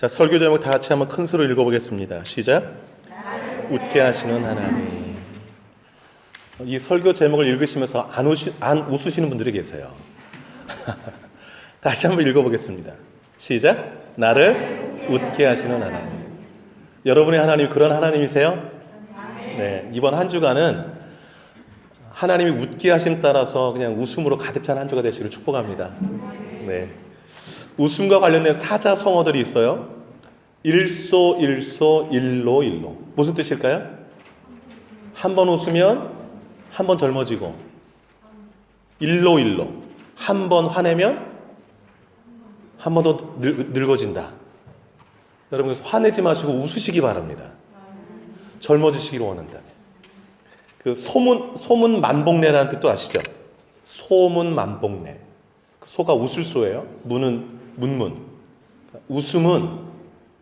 자, 설교 제목 다 같이 한번 큰 소리로 읽어보겠습니다. 시작. 웃게 하시는 하나님. 이 설교 제목을 읽으시면서 안 웃으시는 분들이 계세요. 다시 한번 읽어보겠습니다. 시작. 나를 웃게 하시는 하나님. 여러분의 하나님이 그런 하나님이세요? 네, 이번 한 주간은 하나님이 웃게 하심 따라서 그냥 웃음으로 가득 찬 한 주가 되시기를 축복합니다. 네. 웃음과 관련된 사자성어들이 있어요. 일소, 일소, 일로, 일로. 무슨 뜻일까요? 한 번 웃으면 한 번 젊어지고, 일로, 일로. 한 번 화내면 한 번 더 늙어진다. 여러분, 화내지 마시고 웃으시기 바랍니다. 젊어지시기를 원한다. 그 소문 만복내라는 뜻도 아시죠? 소문 만복내. 소가 웃을 소예요. 문은 문문. 웃음은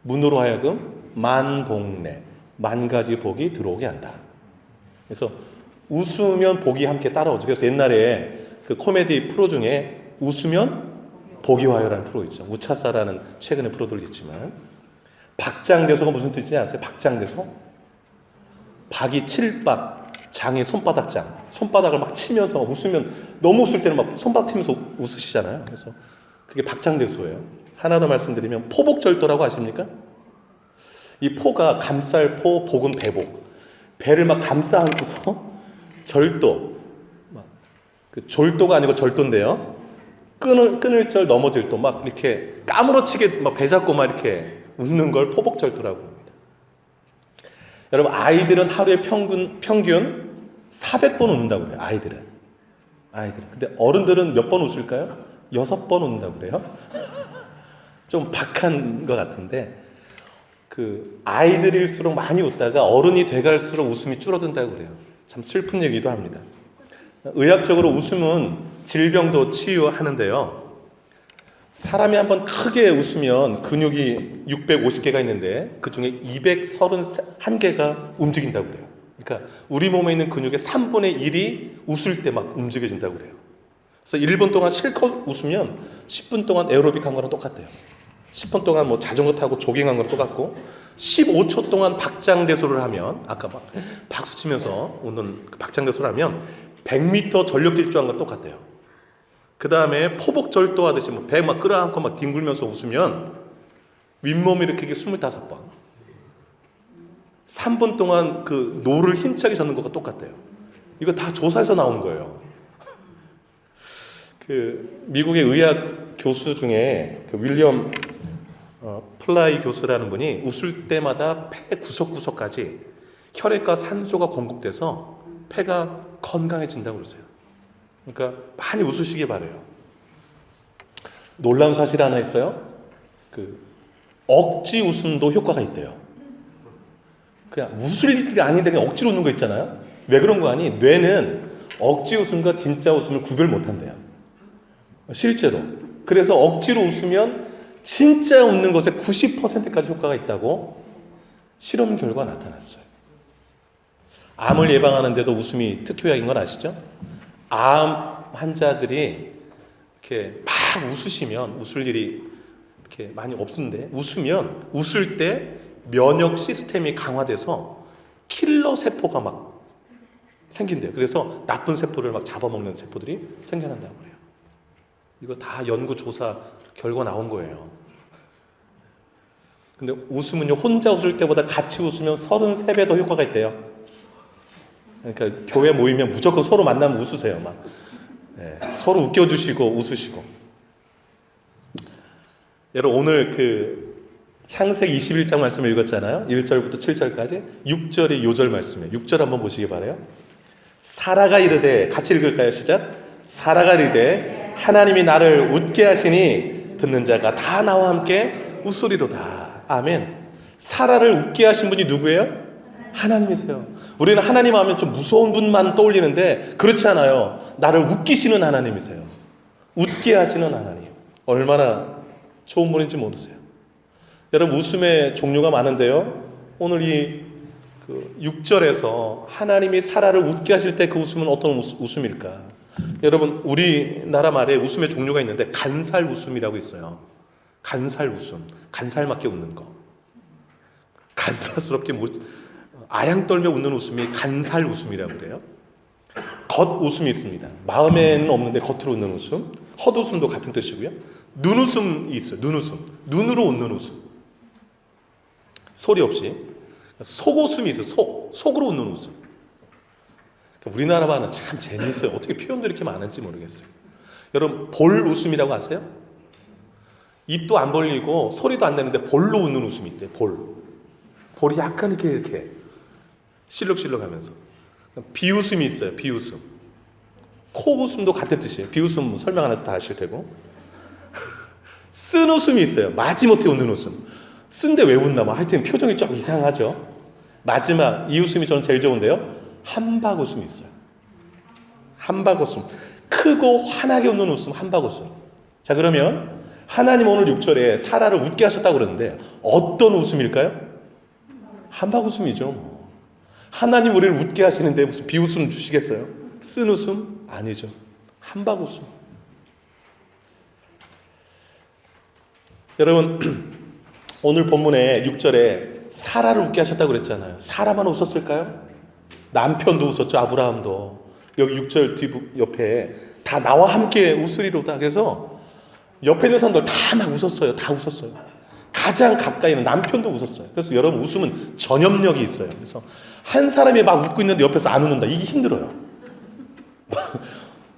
문으로 하여금 만복내, 만 가지 복이 들어오게 한다. 그래서 웃으면 복이 함께 따라오죠. 그래서 옛날에 그 코미디 프로 중에 웃으면 복이 와요라는 프로 있죠. 우차사라는 최근에 프로들 있지만, 박장대소가 무슨 뜻인지 아세요? 박장대소? 박이 칠박, 장이 손바닥장. 손바닥을 막 치면서 웃으면, 너무 웃을 때는 막 손바닥 치면서 웃으시잖아요. 그래서 그게 박장대소예요. 하나 더 말씀드리면 포복절도라고 아십니까? 이 포가 감쌀포, 복은 배복. 배를 막 감싸 안고서 절도, 그 졸도가 아니고 절도인데요. 끊을 절 넘어질 도 막 이렇게 까무러치게 막 배 잡고 막 이렇게 웃는 걸 포복절도라고 합니다. 여러분, 아이들은 하루에 평균 400번 웃는다고 그래요. 아이들은. 근데 어른들은 몇 번 웃을까요? 6번 웃는다고 그래요. 좀 박한 것 같은데, 그 아이들일수록 많이 웃다가 어른이 돼갈수록 웃음이 줄어든다고 그래요. 참 슬픈 얘기도 합니다. 의학적으로 웃음은 질병도 치유하는데요. 사람이 한번 크게 웃으면 근육이 650개가 있는데 그 중에 231개가 움직인다고 그래요. 그러니까 우리 몸에 있는 근육의 3분의 1이 웃을 때 막 움직여진다고 그래요. 그래서 1분 동안 실컷 웃으면 10분 동안 에어로빅 한 거랑 똑같대요. 10분 동안 뭐 자전거 타고 조깅한 거랑 똑같고, 15초 동안 박장대소를 하면, 아까 막 박수 치면서 웃는 그 박장대소를 하면 100m 전력 질주한 거랑 똑같대요. 그 다음에 포복절도 하듯이 뭐 배 막 끌어안고 막 뒹굴면서 웃으면 윗몸 일으키기 25번. 3분 동안 그 노를 힘차게 젓는 것과 똑같대요. 이거 다 조사에서 나온 거예요. 그 미국의 의학 교수 중에 그 윌리엄 플라이 교수라는 분이 웃을 때마다 폐 구석구석까지 혈액과 산소가 공급돼서 폐가 건강해진다고 그러세요. 그러니까 많이 웃으시기 바라요. 놀라운 사실 하나 있어요. 그 억지 웃음도 효과가 있대요. 그냥 웃을 일이 아닌데 그냥 억지로 웃는 거 있잖아요. 왜 그런 거 아니? 뇌는 억지 웃음과 진짜 웃음을 구별 못한대요. 실제로. 그래서 억지로 웃으면 진짜 웃는 것에 90%까지 효과가 있다고 실험 결과 나타났어요. 암을 예방하는데도 웃음이 특효약인 건 아시죠? 암 환자들이 이렇게 막 웃으시면, 웃을 일이 이렇게 많이 없는데, 웃을 때 면역 시스템이 강화돼서 킬러 세포가 막 생긴대요. 그래서 나쁜 세포를 막 잡아먹는 세포들이 생겨난다고 그래요. 이거 다 연구 조사 결과 나온 거예요. 근데 웃음은요, 혼자 웃을 때보다 같이 웃으면 33배 더 효과가 있대요. 그러니까 교회 모이면 무조건 서로 만나면 웃으세요. 막. 네, 서로 웃겨주시고 웃으시고. 여러분, 오늘 그 창세기 21장 말씀을 읽었잖아요. 1절부터 7절까지. 6절이 요절 말씀이에요. 6절 한번 보시기 바라요. 사라가 이르되, 같이 읽을까요? 시작. 사라가 이르되 하나님이 나를 웃게 하시니 듣는 자가 다 나와 함께 웃소리로다. 아멘. 사라를 웃게 하신 분이 누구예요? 하나님이세요. 우리는 하나님 하면 좀 무서운 분만 떠올리는데 그렇지 않아요. 나를 웃기시는 하나님이세요. 웃게 하시는 하나님. 얼마나 좋은 분인지 모르세요. 여러분, 웃음의 종류가 많은데요. 오늘 이 6절에서 하나님이 사라를 웃게 하실 때 그 웃음은 어떤 웃음일까? 여러분, 우리나라 말에 웃음의 종류가 있는데 간살 웃음이라고 있어요. 간살 웃음, 간살맞게 웃는 거. 간사스럽게 아양 떨며 웃는 웃음이 간살 웃음이라고 그래요. 겉웃음이 있습니다. 마음에는 없는데 겉으로 웃는 웃음. 헛웃음도 같은 뜻이고요. 눈웃음이 있어요. 눈웃음. 눈으로 웃는 웃음. 소리 없이. 속웃음이 있어요. 속으로 웃는 웃음. 우리나라 말은 참 재미있어요. 어떻게 표현도 이렇게 많은지 모르겠어요. 여러분 볼 웃음이라고 아세요? 입도 안 벌리고 소리도 안 내는데 볼로 웃는 웃음이 있대요. 볼이 약간 이렇게 실룩실룩하면서. 비웃음이 있어요. 비웃음. 코웃음도 같은 뜻이에요. 비웃음 설명 안 해도 다 아실 테고. 쓴 웃음이 있어요. 마지못해 웃는 웃음. 쓴데 왜 웃나 뭐 하여튼 표정이 좀 이상하죠. 마지막 이 웃음이 저는 제일 좋은데요. 한박 웃음이 있어요. 한박 웃음. 크고 환하게 웃는 웃음, 한박 웃음. 자, 그러면 하나님 오늘 6절에 사라를 웃게 하셨다고 그러는데 어떤 웃음일까요? 한박 웃음이죠. 하나님 우리를 웃게 하시는데 무슨 비웃음 주시겠어요? 쓴 웃음? 아니죠. 한박 웃음. 여러분 오늘 본문의 6절에 사라를 웃게 하셨다고 그랬잖아요. 사라만 웃었을까요? 남편도 웃었죠. 아브라함도. 여기 6절 옆에 다 나와 함께 웃으리로다. 그래서 옆에 있는 사람들 다 막 웃었어요. 다 웃었어요. 가장 가까이 있는 남편도 웃었어요. 그래서 여러분 웃음은 전염력이 있어요. 그래서 한 사람이 막 웃고 있는데 옆에서 안 웃는다. 이게 힘들어요.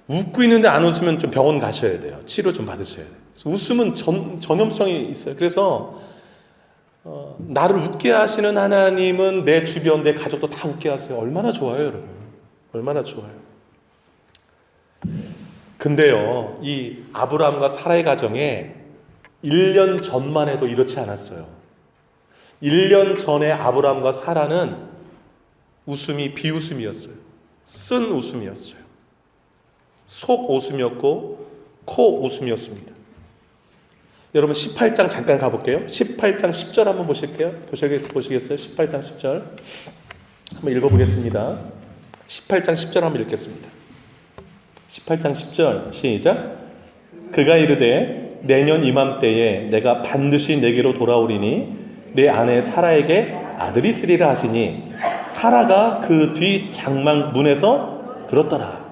웃고 있는데 안 웃으면 좀 병원 가셔야 돼요. 치료 좀 받으셔야 돼요. 그래서 웃음은 전염성이 있어요. 그래서 나를 웃게 하시는 하나님은 내 주변, 내 가족도 다 웃게 하세요. 얼마나 좋아요, 여러분. 얼마나 좋아요. 근데요, 이 아브라함과 사라의 가정에 1년 전만 해도 이렇지 않았어요. 1년 전에 아브라함과 사라는 웃음이 비웃음이었어요. 쓴 웃음이었어요. 속 웃음이었고 코 웃음이었습니다. 여러분 18장 잠깐 가볼게요. 18장 10절 한번 보실게요. 보시겠어요? 18장 10절 한번 읽어보겠습니다. 18장 10절 한번 읽겠습니다. 18장 10절 시작. 그가 이르되 내년 이맘때에 내가 반드시 내게로 돌아오리니 내 아내 사라에게 아들이 있으리라 하시니 사라가 그 뒤 장막 문에서 들었더라.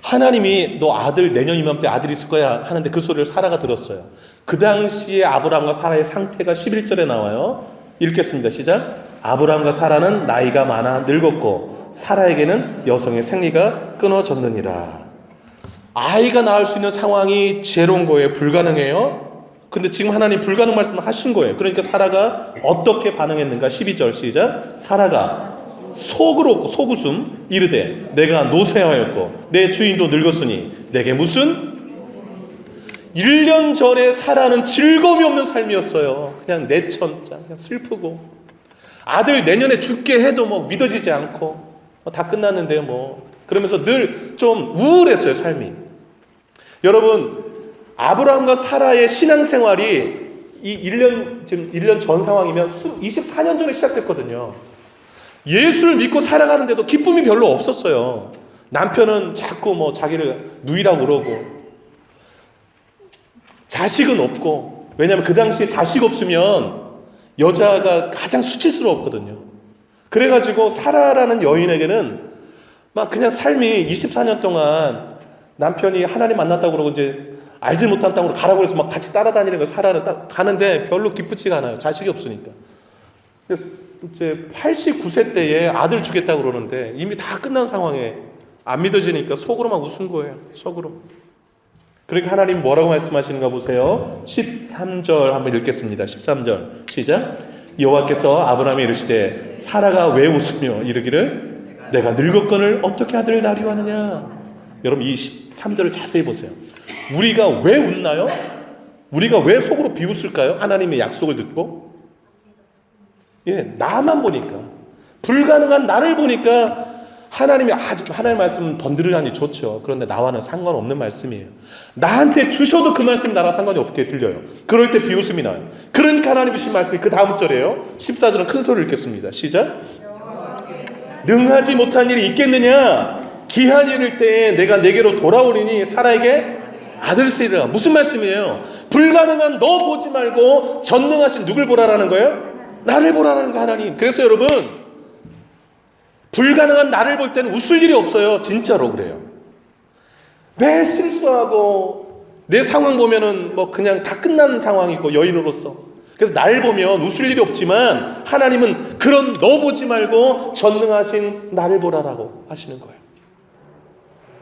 하나님이 너 아들 내년 이맘때 아들이 있을 거야 하는데 그 소리를 사라가 들었어요. 그 당시에 아브라함과 사라의 상태가 11절에 나와요. 읽겠습니다. 시작. 아브라함과 사라는 나이가 많아 늙었고 사라에게는 여성의 생리가 끊어졌느니라. 아이가 낳을 수 있는 상황이 제로인 거예요. 불가능해요. 근데 지금 하나님 불가능 말씀을 하신 거예요. 그러니까 사라가 어떻게 반응했는가? 12절 시작. 사라가 속으로 속웃음 이르되 내가 노쇠하였고 내 주인도 늙었으니 내게 무슨 1년 전에 사라는 즐거움이 없는 삶이었어요. 그냥 내천자 그냥 슬프고 아들 내년에 죽게 해도 뭐 믿어지지 않고 다 끝났는데요 뭐 그러면서 늘 좀 우울했어요 삶이. 여러분 아브라함과 사라의 신앙생활이 지금 1년 전 상황이면 24년 전에 시작됐거든요. 예수를 믿고 살아가는데도 기쁨이 별로 없었어요. 남편은 자꾸 뭐 자기를 누이라고 그러고 자식은 없고 왜냐하면 그 당시에 자식 없으면 여자가 가장 수치스러웠거든요. 그래가지고 사라라는 여인에게는 막 그냥 삶이 24년 동안 남편이 하나님 만났다고 그러고 이제 알지 못한 땅으로 가라고 해서 막 같이 따라다니는 거 사라는 딱 가는데 별로 기쁘지가 않아요. 자식이 없으니까. 그래서 이제 89세 때에 아들 주겠다고 그러는데 이미 다 끝난 상황에 안 믿어지니까 속으로만 웃은 거예요. 속으로. 그러니까 하나님 뭐라고 말씀하시는가 보세요. 13절 한번 읽겠습니다. 13절 시작. 여호와께서 아브라함에 이르시되 사라가 왜 웃으며 이르기를 내가 늙었거늘 어떻게 아들을 낳으려 하느냐. 여러분 이 13절을 자세히 보세요. 우리가 왜 웃나요? 우리가 왜 속으로 비웃을까요? 하나님의 약속을 듣고 나만 보니까 불가능한 나를 보니까 하나님의 말씀은 번들으라니 좋죠. 그런데 나와는 상관없는 말씀이에요. 나한테 주셔도 그 말씀 나랑 상관이 없게 들려요. 그럴 때 비웃음이 나요. 그러니까 하나님이 주신 말씀이 그 다음 절이에요. 14절은 큰 소리를 읽겠습니다. 시작. 능하지 못한 일이 있겠느냐? 기한이 이를 때에 내가 내게로 돌아오리니 사라에게 아들 세리라. 무슨 말씀이에요? 불가능한 너 보지 말고 전능하신 누굴 보라라는 거예요? 나를 보라라는 거 하나님. 그래서 여러분, 불가능한 나를 볼 때는 웃을 일이 없어요. 진짜로 그래요. 매 실수하고 내 상황 보면은 뭐 그냥 다 끝난 상황이고 여인으로서. 그래서 날 보면 웃을 일이 없지만 하나님은 그런 너 보지 말고 전능하신 나를 보라라고 하시는 거예요.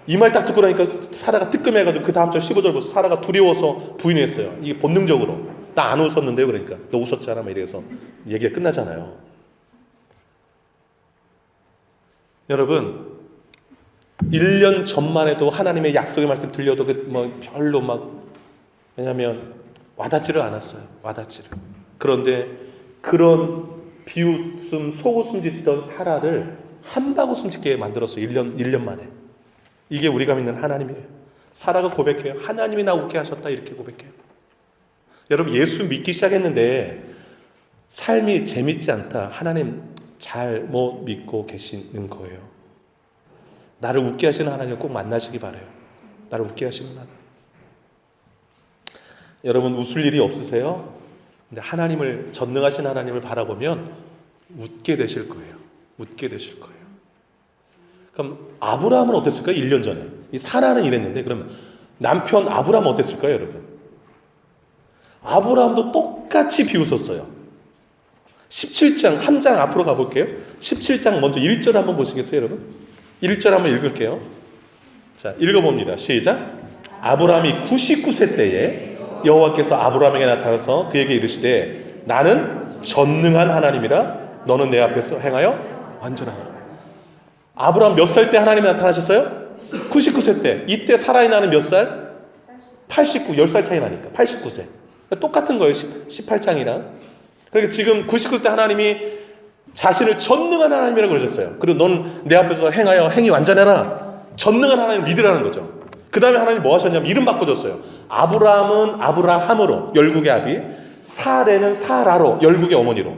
이 말 딱 듣고 나니까 사라가 뜨끔해가지고 그 다음 절 15절 보서 사라가 두려워서 부인했어요. 이게 본능적으로. 나 안 웃었는데요. 그러니까 너 웃었잖아. 막 이래서 얘기가 끝나잖아요. 여러분, 1년 전만 해도 하나님의 약속의 말씀 들려도 별로 왜냐하면 와닿지를 않았어요. 와닿지를. 그런데 그런 비웃음, 속웃음 짓던 사라를 한바구음 짓게 만들었어요. 1년 만에. 이게 우리가 믿는 하나님이에요. 사라가 고백해요. 하나님이 나 웃게 하셨다. 이렇게 고백해요. 여러분, 예수 믿기 시작했는데 삶이 재밌지 않다. 하나님 잘못 믿고 계시는 거예요. 나를 웃게 하시는 하나님을 꼭 만나시기 바라요. 나를 웃게 하시는 하나님. 여러분, 웃을 일이 없으세요? 근데 하나님을, 전능하신 하나님을 바라보면 웃게 되실 거예요. 웃게 되실 거예요. 그럼 아브라함은 어땠을까요? 1년 전에. 이 사라는 이랬는데 그러면 남편 아브라함은 어땠을까요, 여러분? 아브라함도 똑같이 비웃었어요. 17장 한 장 앞으로 가볼게요. 17장 먼저 1절 한번 보시겠어요, 여러분? 1절 한번 읽을게요. 자, 읽어봅니다. 시작. 아브라함이 99세 때에 여호와께서 아브라함에게 나타나서 그에게 이르시되 나는 전능한 하나님이라 너는 내 앞에서 행하여 완전하라. 아브라함 몇 살 때 하나님이 나타나셨어요? 99세 때. 이때 사라의 나는 몇 살? 89, 10살 차이 나니까 89세. 똑같은 거예요. 18장이랑. 그러니까 지금 99세 때 하나님이 자신을 전능한 하나님이라고 그러셨어요. 그리고 넌 내 앞에서 행하여 행이 완전해라. 전능한 하나님을 믿으라는 거죠. 그 다음에 하나님 뭐 하셨냐면 이름 바꿔줬어요. 아브라함은 아브라함으로, 열국의 아비. 사레는 사라로, 열국의 어머니로.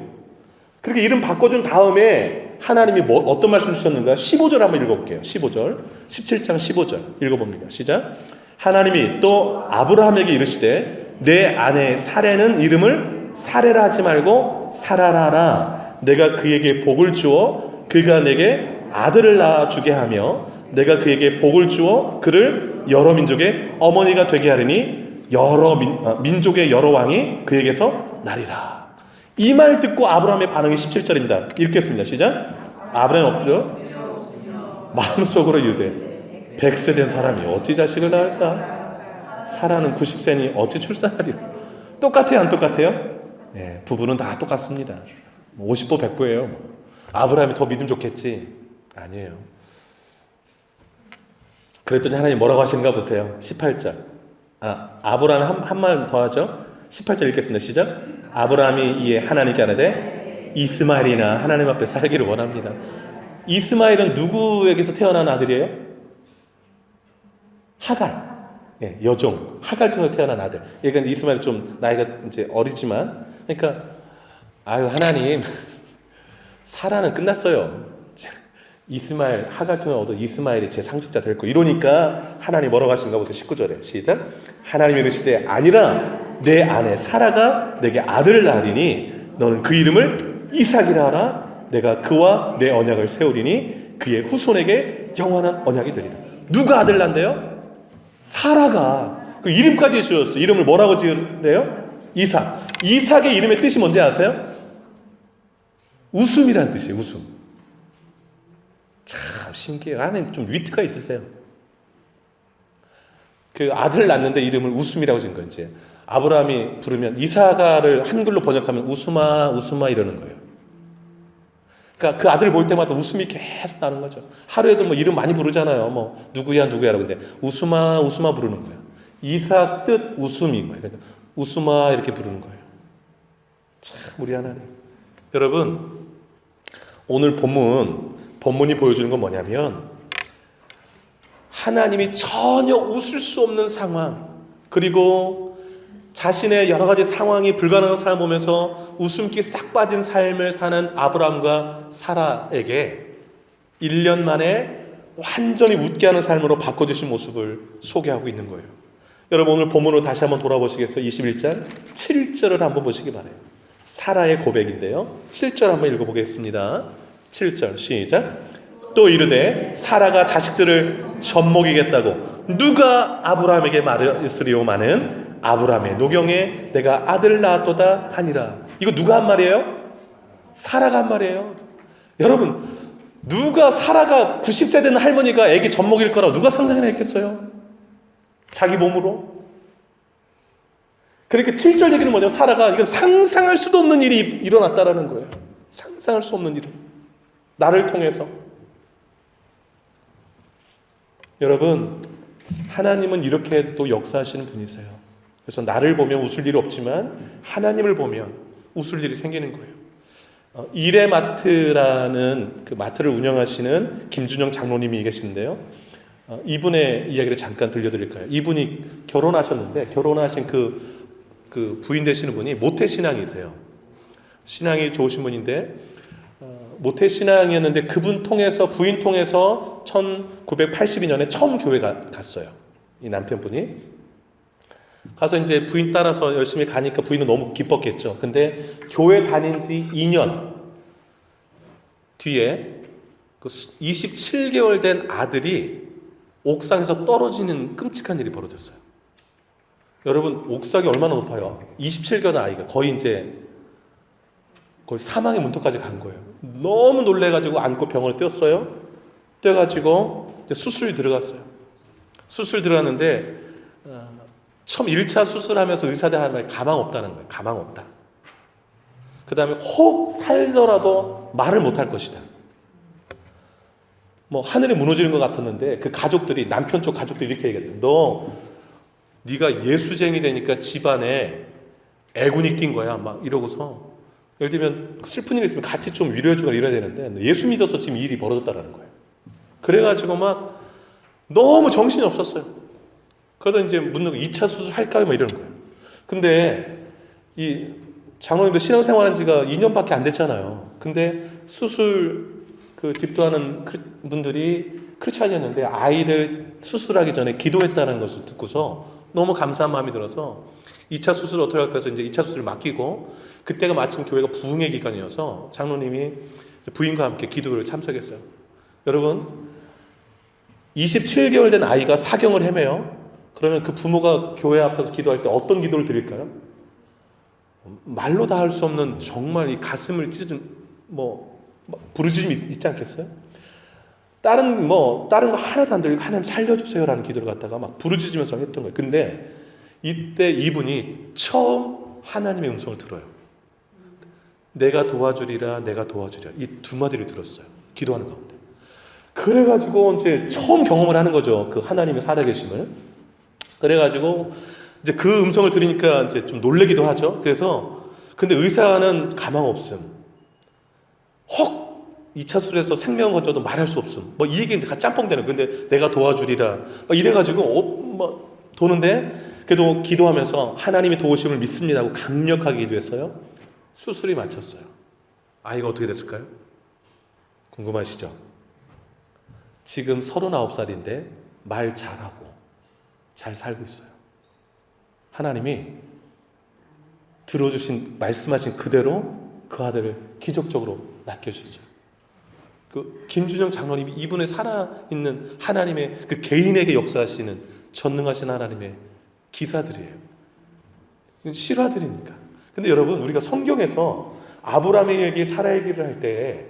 그렇게 이름 바꿔준 다음에 하나님이 어떤 말씀 주셨는가? 15절 한번 읽어볼게요. 15절. 17장 15절 읽어봅니다. 시작. 하나님이 또 아브라함에게 이르시되 내 아내 사레는 이름을 사레라 하지 말고 사라라라. 내가 그에게 복을 주어 그가 내게 아들을 낳아주게 하며 내가 그에게 복을 주어 그를 여러 민족의 어머니가 되게 하리니 여러 민족의 여러 왕이 그에게서 나리라. 이 말 듣고 아브라함의 반응이 17절입니다. 읽겠습니다. 시작. 아브라함이 엎드려 마음속으로 이르되 100세 된 사람이 어찌 자식을 낳을까? 사라는 90세니 어찌 출산하리라. 똑같아요, 안 똑같아요? 네, 부부는 다 똑같습니다. 50보 100보예요. 아브라함이 더 믿음 좋겠지? 아니에요. 그랬더니 하나님 뭐라고 하시는가 보세요. 18절. 아브라함 한 말 더 하죠. 18절 읽겠습니다. 시작. 아브라함이 이에 하나님께 하나되 이스마엘이나 하나님 앞에 살기를 원합니다. 이스마엘은 누구에게서 태어난 아들이에요? 하갈. 예, 여종. 하갈 통해서 태어난 아들. 그러니까 이스마엘은 좀 나이가 이제 어리지만, 그러니까 하나님 사라는 끝났어요. 이스마엘, 하갈 통해 얻어 이스마엘이 제 상속자 될 거. 이러니까 하나님 뭐라고 하신가 보세요. 19절에 시작. 하나님이 이르시되 아니라 내 아내 사라가 내게 아들을 낳으리니 너는 그 이름을 이삭이라 하라. 내가 그와 내 언약을 세우리니 그의 후손에게 영원한 언약이 되리라. 누가 아들 낳는데요? 사라가. 그 이름까지 지었어요. 이름을 뭐라고 지으래요? 이삭. 이삭의 이름의 뜻이 뭔지 아세요? 웃음이라는 뜻이에요. 웃음. 참 신기해요. 하나님 좀 위트가 있으세요. 그 아들을 낳는데 이름을 웃음이라고 지은 건지. 아브라함이 부르면 이사가를 한글로 번역하면 웃음아 웃음아 이러는 거예요. 그러니까 그 아들 볼 때마다 웃음이 계속 나는 거죠. 하루에도 뭐 이름 많이 부르잖아요. 뭐 누구야 누구야라고. 근데 웃음아 웃음아 부르는 거예요. 이삭 뜻 웃음인 거예요. 그러니까 웃음아 이렇게 부르는 거예요. 참 우리 하나님. 여러분, 오늘 본문이 보여주는 건 뭐냐면 하나님이 전혀 웃을 수 없는 상황, 그리고 자신의 여러 가지 상황이 불가능한 삶을 보면서 웃음기 싹 빠진 삶을 사는 아브라함과 사라에게 1년 만에 완전히 웃게 하는 삶으로 바꿔주신 모습을 소개하고 있는 거예요. 여러분 오늘 본문으로 다시 한번 돌아보시겠어요? 21장 7절을 한번 보시기 바라요. 사라의 고백인데요. 7절 한번 읽어보겠습니다. 7절 시작. 또 이르되 사라가 자식들을 젖먹이겠다고 누가 아브라함에게 말했으리오마는 아브라함의 노경에 내가 아들을 낳았도다 하니라. 이거 누가 한 말이에요? 사라가 한 말이에요. 여러분 누가 사라가 90세 되는 할머니가 애기 젖먹일 거라고 누가 상상이나 했겠어요? 자기 몸으로. 그러니까 7절 얘기는 뭐냐면 사라가 이건 상상할 수도 없는 일이 일어났다라는 거예요. 상상할 수 없는 일이 나를 통해서. 여러분 하나님은 이렇게 또 역사하시는 분이세요. 그래서 나를 보면 웃을 일이 없지만 하나님을 보면 웃을 일이 생기는 거예요. 일의 마트라는 그 마트를 운영하시는 김준영 장로님이 계시는데요. 이분의 이야기를 잠깐 들려드릴까요? 이분이 결혼하셨는데 결혼하신 그 부인 되시는 분이 모태신앙이세요. 신앙이 좋으신 분인데 모태신앙이었는데 그분 통해서 부인 통해서 1982년에 처음 교회 갔어요. 이 남편분이 가서 이제 부인 따라서 열심히 가니까 부인은 너무 기뻤겠죠. 근데 교회 다닌 지 2년 뒤에 그 27개월 된 아들이 옥상에서 떨어지는 끔찍한 일이 벌어졌어요. 여러분 옥상이 얼마나 높아요? 27개월 아이가 거의 사망의 문턱까지 간 거예요. 너무 놀래가지고 안고 병원에 뛰었어요. 뛰어가지고 이제 수술 들어갔어요. 수술 들어갔는데 처음 1차 수술하면서 의사들 하는 말이 가망 없다는 거예요. 가망 없다. 그 다음에 혹 살더라도 말을 못할 것이다. 뭐 하늘이 무너지는 것 같았는데 그 가족들이 남편 쪽 가족들이 이렇게 얘기했대요. 네가 예수쟁이 되니까 집안에 애군이 낀 거야. 막 이러고서 예를 들면 슬픈 일이 있으면 같이 좀 위로해주거나 이래야 되는데 예수 믿어서 지금 이 일이 벌어졌다라는 거예요. 그래가지고 막 너무 정신이 없었어요. 그러다 이제 묻는 거 2차 수술 할까요? 막 이러는 거예요. 근데 이 장로님도 신앙생활한 지가 2년밖에 안 됐잖아요. 근데 수술 그 집도하는 분들이 크리스찬이었는데 아이를 수술하기 전에 기도했다는 것을 듣고서 너무 감사한 마음이 들어서 2차 수술 어떻게 할까 해서 이제 2차 수술을 맡기고 그때가 마침 교회가 부흥의 기간이어서 장로님이 부인과 함께 기도를 참석했어요. 여러분 27개월 된 아이가 사경을 헤매요. 그러면 그 부모가 교회 앞에서 기도할 때 어떤 기도를 드릴까요? 말로 다 할 수 없는 정말 이 가슴을 찢어준 부르짖음이 있지 않겠어요? 다른 거 하나도 안 들리고 하나님 살려주세요라는 기도를 갖다가 막 부르짖으면서 했던 거예요. 근데 이때 이분이 처음 하나님의 음성을 들어요. 내가 도와주리라, 내가 도와주리라. 이 두 마디를 들었어요. 기도하는 가운데. 그래가지고 이제 처음 경험을 하는 거죠. 그 하나님의 살아계심을. 그래가지고 이제 그 음성을 들으니까 이제 좀 놀래기도 하죠. 그래서 근데 의사는 가망 없음. 혹 2차 수술에서 생명 건져도 말할 수 없음. 이 얘기 이제 짬뽕되는. 근데 내가 도와주리라. 이래가지고 도는데 그래도 기도하면서 하나님의 도우심을 믿습니다 하고 강력하게 기도했어요. 수술이 마쳤어요. 아이가 어떻게 됐을까요? 궁금하시죠? 지금 39살인데 말 잘하고 잘 살고 있어요. 하나님이 들어주신 말씀하신 그대로 그 아들을 기적적으로 낳게 해주셨어요. 그 김준영 장로님이 이분의 살아있는 하나님의 그 개인에게 역사하시는 전능하신 하나님의 기사들이에요. 실화들이니까. 근데 여러분 우리가 성경에서 아브라함의 얘기, 사라의 얘기를 할 때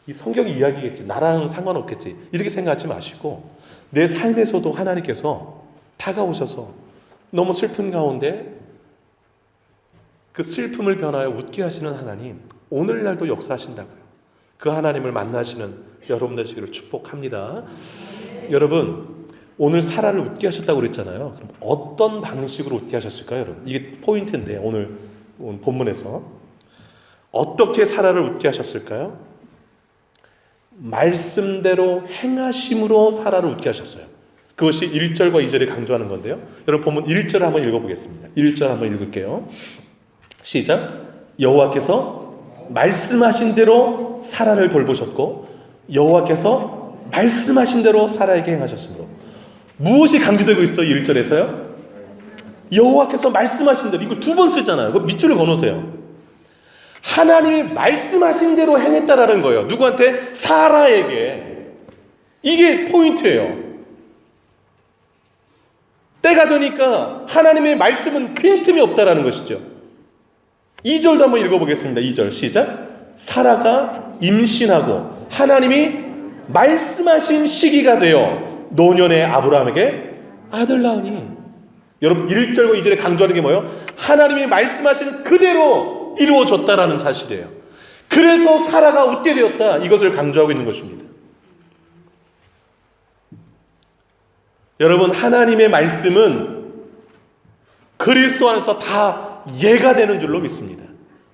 이 성경이 이야기겠지, 나랑 상관없겠지 이렇게 생각하지 마시고 내 삶에서도 하나님께서 다가오셔서 너무 슬픈 가운데 그 슬픔을 변하여 웃게 하시는 하나님, 오늘날도 역사하신다고요. 그 하나님을 만나시는 여러분 되시기를 축복합니다. 여러분 오늘 사라를 웃게 하셨다고 그랬잖아요. 그럼 어떤 방식으로 웃게 하셨을까요? 여러분 이게 포인트인데 오늘 본문에서 어떻게 사라를 웃게 하셨을까요? 말씀대로 행하심으로 사라를 웃게 하셨어요. 그것이 1절과 2절이 강조하는 건데요. 여러분 본문 1절 한번 읽어보겠습니다. 1절 한번 읽을게요. 시작. 여호와께서 말씀하신 대로 사라를 돌보셨고 여호와께서 말씀하신 대로 사라에게 행하셨으므로 무엇이 강조되고 있어요? 1절에서요? 여호와께서 말씀하신 대로. 이걸 두 번 쓰잖아요. 그 밑줄을 그어놓으세요. 하나님이 말씀하신 대로 행했다라는 거예요. 누구한테? 사라에게. 이게 포인트예요. 때가 되니까 하나님의 말씀은 빈틈이 없다라는 것이죠. 2절도 한번 읽어보겠습니다. 2절 시작. 사라가 임신하고 하나님이 말씀하신 시기가 되어 노년의 아브라함에게 아들 낳으니. 여러분 1절과 2절에 강조하는 게 뭐예요? 하나님이 말씀하신 그대로 이루어졌다라는 사실이에요. 그래서 사라가 웃게 되었다. 이것을 강조하고 있는 것입니다. 여러분 하나님의 말씀은 그리스도 안에서 다 예가 되는 줄로 믿습니다.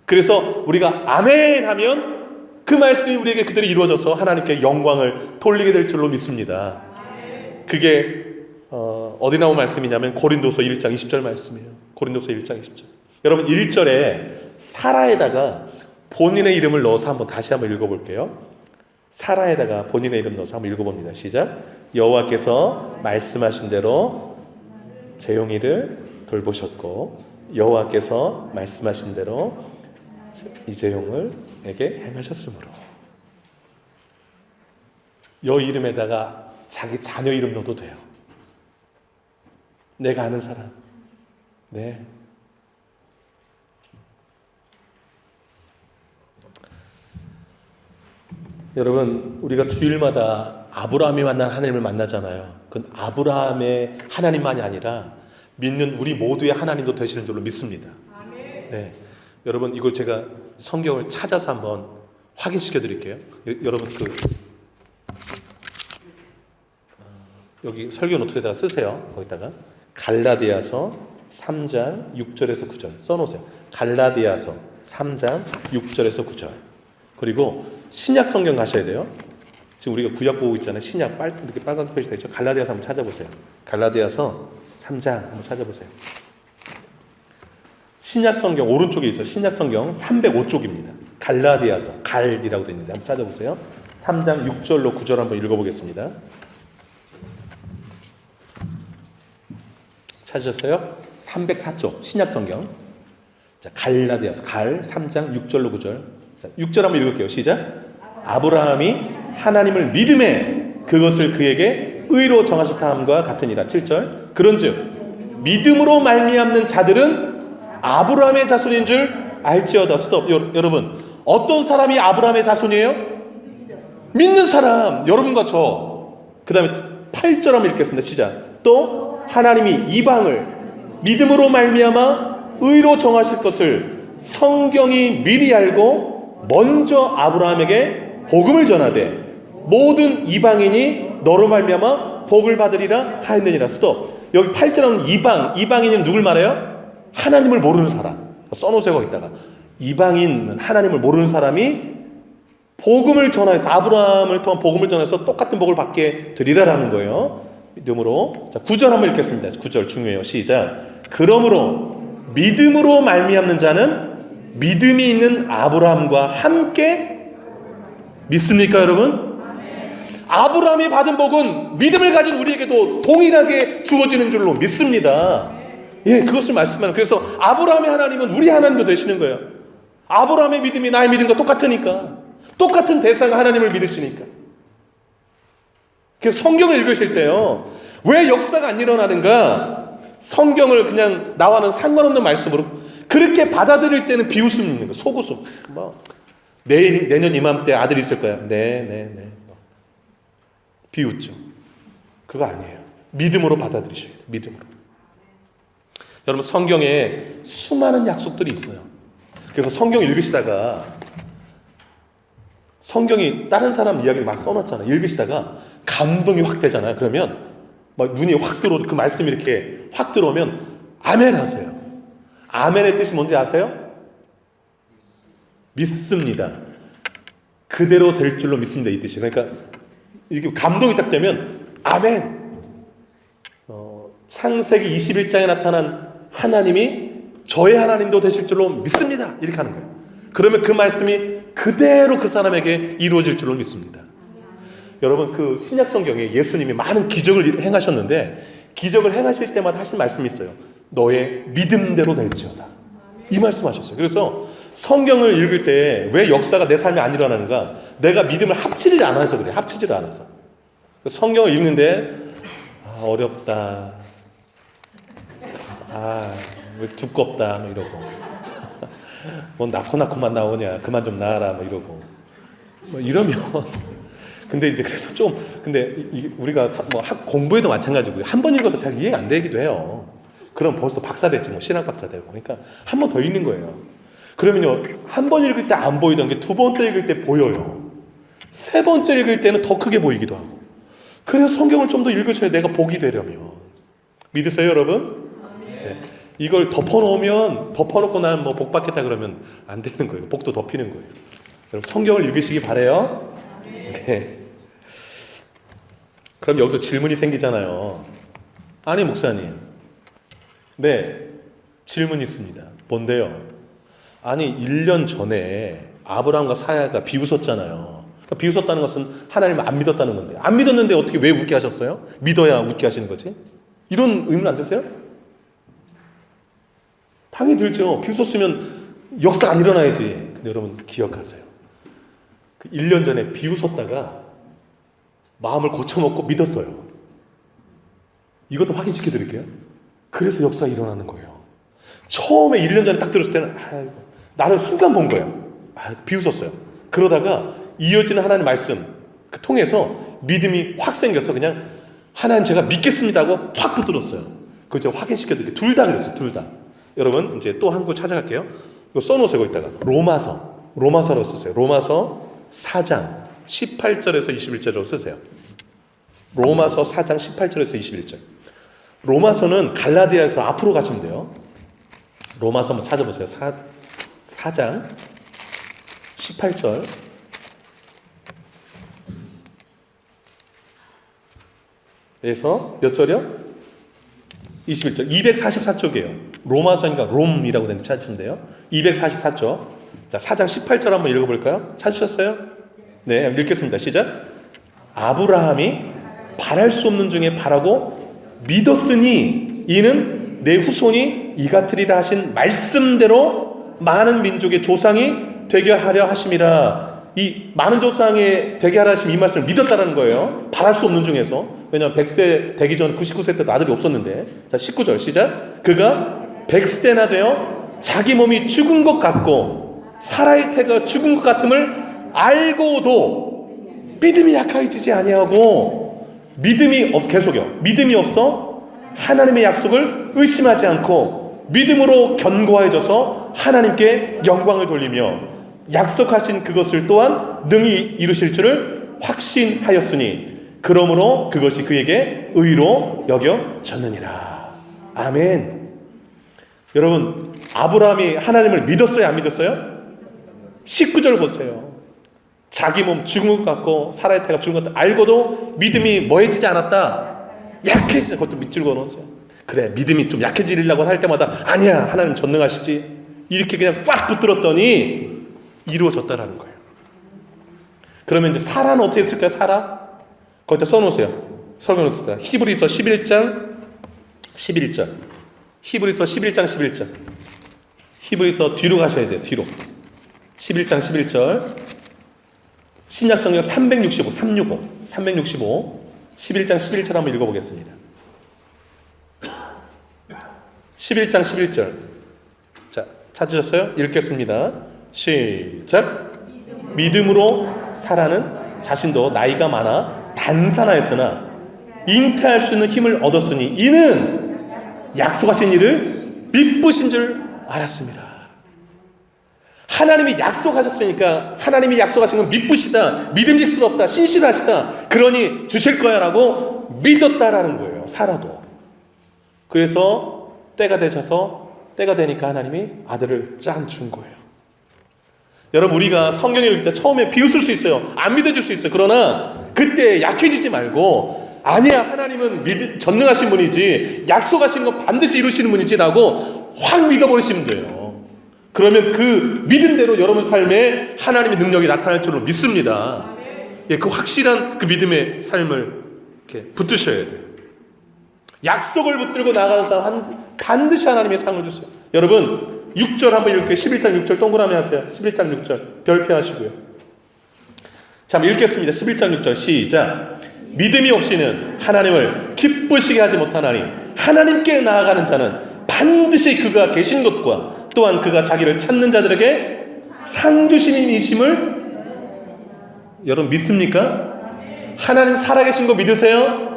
그래서 우리가 아멘 하면 그 말씀이 우리에게 그대로 이루어져서 하나님께 영광을 돌리게 될 줄로 믿습니다. 그게 어디 나온 말씀이냐면 고린도서 1장 20절 말씀이에요. 고린도서 1장 20절. 여러분 1절에 사라에다가 본인의 이름을 넣어서 다시 한번 읽어볼게요. 사라에다가 본인의 이름 넣어서 한번 읽어봅니다. 시작. 여호와께서 말씀하신 대로 재용이를 돌보셨고 여호와께서 말씀하신 대로 이재용에게 행하셨으므로. 여 이름에다가 자기 자녀 이름 넣어도 돼요. 내가 아는 사람. 네. 여러분 우리가 주일마다 아브라함이 만난 하나님을 만나잖아요. 그건 아브라함의 하나님만이 아니라 믿는 우리 모두의 하나님도 되시는 줄로 믿습니다. 네. 여러분 이걸 제가 성경을 찾아서 한번 확인시켜 드릴게요. 여러분 여기 설교 노트에다가 쓰세요. 거기다가 갈라디아서 3장 6절에서 9절 써놓으세요. 갈라디아서 3장 6절에서 9절. 그리고 신약 성경 가셔야 돼요. 지금 우리가 구약 보고 있잖아요. 신약 이렇게 빨간 표시 되죠. 갈라디아서 한번 찾아보세요. 갈라디아서 3장 한번 찾아보세요. 신약 성경 오른쪽에 있어요. 신약 성경 305쪽입니다. 갈라디아서 갈이라고 되어 있는데 한번 찾아보세요. 3장 6절로 9절 한번 읽어보겠습니다. 찾으셨어요? 304쪽 신약 성경. 자, 갈라디아서 갈 3장 6절로 9절. 자, 6절 한번 읽을게요. 시작. 아브라함이 하나님을 믿음에 그것을 그에게 의로 정하셨다 함과 같으니라. 7절. 그런즉 믿음으로 말미암는 자들은 아브라함의 자손인 줄 알지어다. 스톱. 여러분 어떤 사람이 아브라함의 자손이에요? 믿는 사람. 여러분과 저. 그 다음에 8절 한번 읽겠습니다. 시작. 또 하나님이 이방을 믿음으로 말미암아 의로 정하실 것을 성경이 미리 알고 먼저 아브라함에게 복음을 전하되 모든 이방인이 너로 말미암아 복을 받으리라 하였느니라. 스톱. 여기 8절은 이방인은 누굴 말해요? 하나님을 모르는 사람. 써놓으세요. 거기다가 이방인 하나님을 모르는 사람이 복음을 전하여서 아브라함을 통한 복음을 전해서 똑같은 복을 받게 되리라라는 거예요. 믿음으로. 자, 9절 한번 읽겠습니다. 9절 중요해요. 시작. 그러므로 믿음으로 말미암는 자는 믿음이 있는 아브라함과 함께 믿습니까, 여러분? 아브라함이 받은 복은 믿음을 가진 우리에게도 동일하게 주어지는 줄로 믿습니다. 예, 그것을 말씀하는. 그래서 아브라함의 하나님은 우리 하나님도 되시는 거예요. 아브라함의 믿음이 나의 믿음과 똑같으니까. 똑같은 대상 하나님을 믿으시니까. 그래서 성경을 읽으실 때요, 왜 역사가 안 일어나는가? 성경을 그냥 나와는 상관없는 말씀으로 그렇게 받아들일 때는 비웃음 있는 거, 속웃음. 내년 이맘때 아들 있을 거야. 네. 비웃죠. 그거 아니에요. 믿음으로 받아들이셔야 돼요. 믿음으로. 여러분 성경에 수많은 약속들이 있어요. 그래서 성경 읽으시다가 성경이 다른 사람 이야기를 막 써놨잖아요. 읽으시다가 감동이 확 되잖아요. 그러면 막 눈이 확 들어오고 그 말씀이 이렇게 확 들어오면 아멘 하세요. 아멘의 뜻이 뭔지 아세요? 믿습니다. 그대로 될 줄로 믿습니다. 이 뜻이. 그러니까 이렇게 감동이 딱 되면 아멘. 창세기 21장에 나타난 하나님이 저의 하나님도 되실 줄로 믿습니다. 이렇게 하는 거예요. 그러면 그 말씀이 그대로 그 사람에게 이루어질 줄로 믿습니다. 여러분 그 신약 성경에 예수님이 많은 기적을 행하셨는데 기적을 행하실 때마다 하신 말씀이 있어요. 너의 믿음대로 될지어다. 이 말씀하셨어요. 그래서 성경을 읽을 때 왜 역사가 내 삶에 안 일어나는가? 내가 믿음을 합치지 않아서 그래. 합치지를 않아서. 성경을 읽는데 어렵다. 왜 두껍다. 뭐 이러고. 뭐 낳고만 나오냐. 그만 좀 낳아라. 뭐 이러고. 뭐 이러면 근데 이제 그래서 좀 근데 우리가 뭐 공부에도 마찬가지고 한 번 읽어서 잘 이해가 안 되기도 해요. 그럼 벌써 박사 됐지 뭐 신학 박사 되고 그러니까 한 번 더 읽는 거예요. 그러면요 한 번 읽을 때 안 보이던 게 두 번째 읽을 때 보여요. 세 번째 읽을 때는 더 크게 보이기도 하고. 그래서 성경을 좀 더 읽으셔야 내가 복이 되려면 믿으세요 여러분? 네. 이걸 덮어놓고 난 뭐 복 받겠다 그러면 안 되는 거예요. 복도 덮이는 거예요. 여러분 성경을 읽으시기 바래요. 네. 그럼 여기서 질문이 생기잖아요. 아니 목사님, 네 질문이 있습니다. 뭔데요? 아니 1년 전에 아브라함과 사라가 비웃었잖아요. 그러니까 비웃었다는 것은 하나님을 안 믿었다는 건데 안 믿었는데 어떻게 왜 웃게 하셨어요? 믿어야 웃게 하시는 거지? 이런 의문 안 드세요? 당연히 들죠. 비웃었으면 역사 안 일어나야지. 근데 여러분 기억하세요. 그 1년 전에 비웃었다가 마음을 고쳐먹고 믿었어요. 이것도 확인시켜 드릴게요. 그래서 역사가 일어나는 거예요. 처음에 1년 전에 딱 들었을 때는 나를 순간 본 거예요. 비웃었어요. 그러다가 이어지는 하나님의 말씀 통해서 믿음이 확 생겨서 그냥 하나님 제가 믿겠습니다 하고 확 붙들었어요. 그걸 제가 확인시켜 드릴게요. 둘 다 그랬어요. 둘 다. 여러분 이제 또 한 구 찾아갈게요. 이거 써놓으세요. 이따가 로마서로 쓰세요. 로마서 4장 18절에서 21절로 쓰세요. 로마서 4장 18절에서 21절. 로마서는 갈라디아에서 앞으로 가시면 돼요. 로마서 한번 찾아보세요. 4장 18절. 에서 몇 절이요? 21절. 244쪽이에요. 로마서니까 롬이라고 되는데 찾으시면 돼요. 244쪽. 자, 4장 18절 한번 읽어볼까요? 찾으셨어요? 네, 읽겠습니다. 시작. 아브라함이 바랄 수 없는 중에 바라고 믿었으니 이는 내 후손이 이 같으리라 하신 말씀대로 많은 민족의 조상이 되게 하려 하심이라. 이 많은 조상이 되게 하려 하심 이 말씀을 믿었다는 거예요. 바랄 수 없는 중에서. 왜냐하면 100세 되기 전 99세 때도 아들이 없었는데. 자, 19절 시작. 그가 100세나 되어 자기 몸이 죽은 것 같고 사라의 태가 죽은 것 같음을 알고도 믿음이 약해지지 아니하고 계속요. 믿음이 없어 하나님의 약속을 의심하지 않고 믿음으로 견고해져서 하나님께 영광을 돌리며 약속하신 그것을 또한 능히 이루실 줄을 확신하였으니 그러므로 그것이 그에게 의로 여겨졌느니라. 아멘. 여러분 아브라함이 하나님을 믿었어요? 안 믿었어요? 19절 보세요. 자기 몸 죽은 것 같고 사라의 태가 죽은 것 알고도 믿음이 뭐해지지 않았다. 약해지는 것도 밑줄 그어놓았어요. 그래 믿음이 좀 약해지려고 할 때마다 아니야 하나님 전능하시지 이렇게 그냥 꽉 붙들었더니 이루어졌다라는 거예요. 그러면 이제 사라는 어떻게 했을까요? 사라? 거기다 써놓으세요. 설명놓습니다. 히브리서 11장 11절. 히브리서 11장 11절. 히브리서 뒤로 가셔야 돼요. 뒤로. 11장 11절. 신약성경 365 11장 11절 한번 읽어보겠습니다. 11장 11절. 자, 찾으셨어요? 읽겠습니다. 시작. 믿음으로 사라는 자신도 나이가 많아 단산하였으나 잉태할 수 있는 힘을 얻었으니 이는 약속하신 일을 믿으신 줄 알았습니다. 하나님이 약속하셨으니까 하나님이 약속하신 건 믿으시다, 믿음직스럽다, 신실하시다, 그러니 주실 거야 라고 믿었다라는 거예요. 사라도. 그래서 때가 되니까 하나님이 아들을 짠 준 거예요. 여러분 우리가 성경을 읽을 때 처음에 비웃을 수 있어요. 안 믿어질 수 있어요. 그러나 그때 약해지지 말고 아니야 하나님은 전능하신 분이지 약속하신 거 반드시 이루시는 분이지 라고 확 믿어버리시면 돼요. 그러면 그 믿음대로 여러분 삶에 하나님의 능력이 나타날 줄로 믿습니다. 그 확실한 그 믿음의 삶을 이렇게 붙드셔야 돼요. 약속을 붙들고 나가는 사람 반드시 하나님의 상을 주세요. 여러분 6절 한번 읽을게요. 11장 6절 동그라미 하세요. 11장 6절 별표하시고요. 자, 읽겠습니다. 11장 6절 시작. 믿음이 없이는 하나님을 기쁘시게 하지 못하나니 하나님께 나아가는 자는 반드시 그가 계신 것과 또한 그가 자기를 찾는 자들에게 상 주시는 이심을 여러분 믿습니까? 하나님 살아계신 거 믿으세요?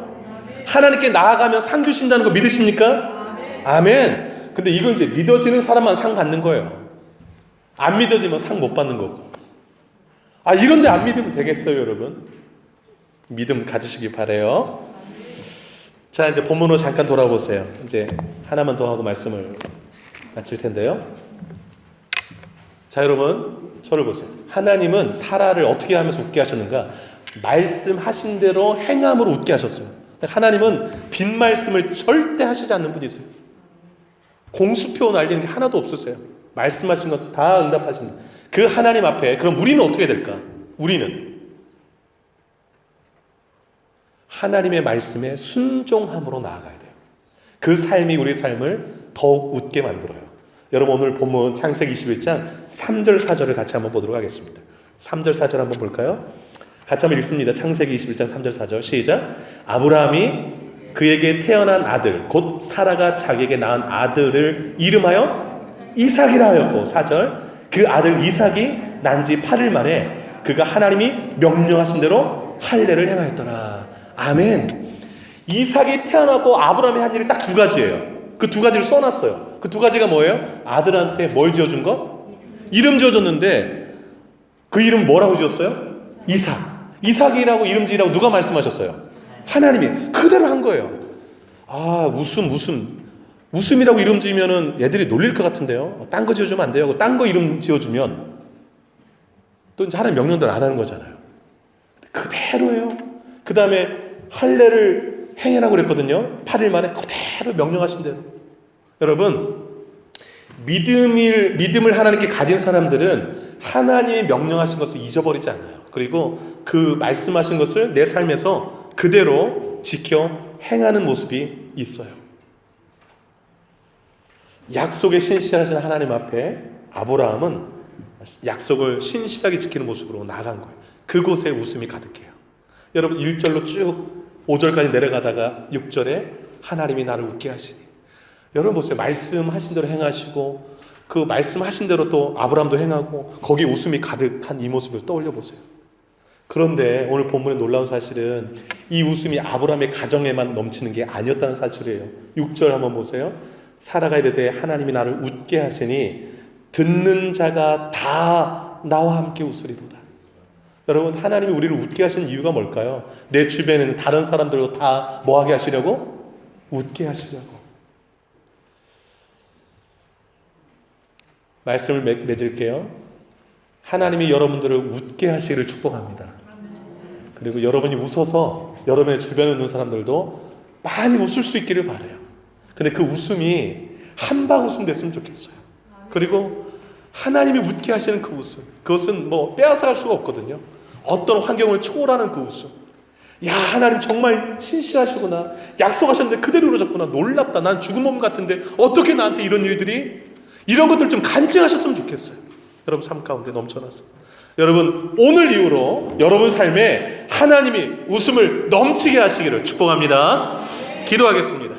하나님께 나아가면 상 주신다는 거 믿으십니까? 아멘. 근데 이건 이제 믿어지는 사람만 상 받는 거예요. 안 믿어지면 상 못 받는 거고. 이런데 안 믿으면 되겠어요, 여러분? 믿음 가지시기 바래요. 자, 이제 본문으로 잠깐 돌아보세요. 이제 하나만 더 하고 말씀을 마칠 텐데요. 자, 여러분 저를 보세요. 하나님은 사라를 어떻게 하면서 웃게 하셨는가? 말씀하신 대로 행함으로 웃게 하셨어요. 하나님은 빈 말씀을 절대 하시지 않는 분이세요. 공수표 날리는 게 하나도 없으세요. 말씀하신 것 다 응답하십니다. 그 하나님 앞에 그럼 우리는 어떻게 될까? 우리는 하나님의 말씀에 순종함으로 나아가야 돼요. 그 삶이 우리 삶을 더욱 웃게 만들어요. 여러분 오늘 본문 창세기 21장 3절 4절을 같이 한번 보도록 하겠습니다. 3절 4절 한번 볼까요? 같이 한번 읽습니다. 창세기 21장 3절 4절 시작. 아브라함이 그에게 태어난 아들 곧 사라가 자기에게 낳은 아들을 이름하여 이삭이라 하였고 4절 그 아들 이삭이 난 지 8일 만에 그가 하나님이 명령하신 대로 할례를 행하였더라. 아멘. 이삭이 태어나고 아브라함이 한 일이 딱 두 가지예요. 그 두 가지를 써놨어요. 그 두 가지가 뭐예요? 아들한테 뭘 지어준 것? 이름 지어줬는데 그 이름 뭐라고 지었어요? 이삭. 이삭이라고 이름 지으라고 누가 말씀하셨어요? 하나님이. 그대로 한 거예요. 웃음이라고 이름 지으면은 애들이 놀릴 것 같은데요. 딴 거 지어주면 안 돼요. 딴 거 이름 지어주면 또 이제 하나님 명령대로 안 하는 거잖아요. 그대로예요. 그 다음에 할례를 행해라고 그랬거든요. 8일 만에 그대로 명령하신 대로. 여러분 믿음을 하나님께 가진 사람들은 하나님이 명령하신 것을 잊어버리지 않아요. 그리고 그 말씀하신 것을 내 삶에서 그대로 지켜 행하는 모습이 있어요. 약속에 신실하신 하나님 앞에 아브라함은 약속을 신실하게 지키는 모습으로 나아간 거예요. 그곳에 웃음이 가득해요. 여러분 1절로 쭉 5절까지 내려가다가 6절에 하나님이 나를 웃게 하시니. 여러분 보세요. 말씀하신 대로 행하시고 그 말씀하신 대로 또 아브라함도 행하고 거기에 웃음이 가득한 이 모습을 떠올려 보세요. 그런데 오늘 본문의 놀라운 사실은 이 웃음이 아브라함의 가정에만 넘치는 게 아니었다는 사실이에요. 6절 한번 보세요. 사라가 이르되 하나님이 나를 웃게 하시니 듣는 자가 다 나와 함께 웃으리로다. 여러분 하나님이 우리를 웃게 하시는 이유가 뭘까요? 내 주변에 있는 다른 사람들도 다 뭐하게 하시려고? 웃게 하시려고. 말씀을 맺을게요. 하나님이 여러분들을 웃게 하시기를 축복합니다. 그리고 여러분이 웃어서 여러분의 주변에 있는 사람들도 많이 웃을 수 있기를 바라요. 근데 그 웃음이 한방 웃음 됐으면 좋겠어요. 그리고 하나님이 웃게 하시는 그 웃음, 그것은 뭐 빼앗아갈 수가 없거든요. 어떤 환경을 초월하는 그 웃음. 야, 하나님 정말 신실하시구나. 약속하셨는데 그대로 이루어졌구나. 놀랍다. 난 죽은 몸 같은데 어떻게 나한테 이런 일들이? 이런 것들 좀 간증하셨으면 좋겠어요. 여러분 삶 가운데 넘쳐나서. 여러분 오늘 이후로 여러분 삶에 하나님이 웃음을 넘치게 하시기를 축복합니다. 기도하겠습니다.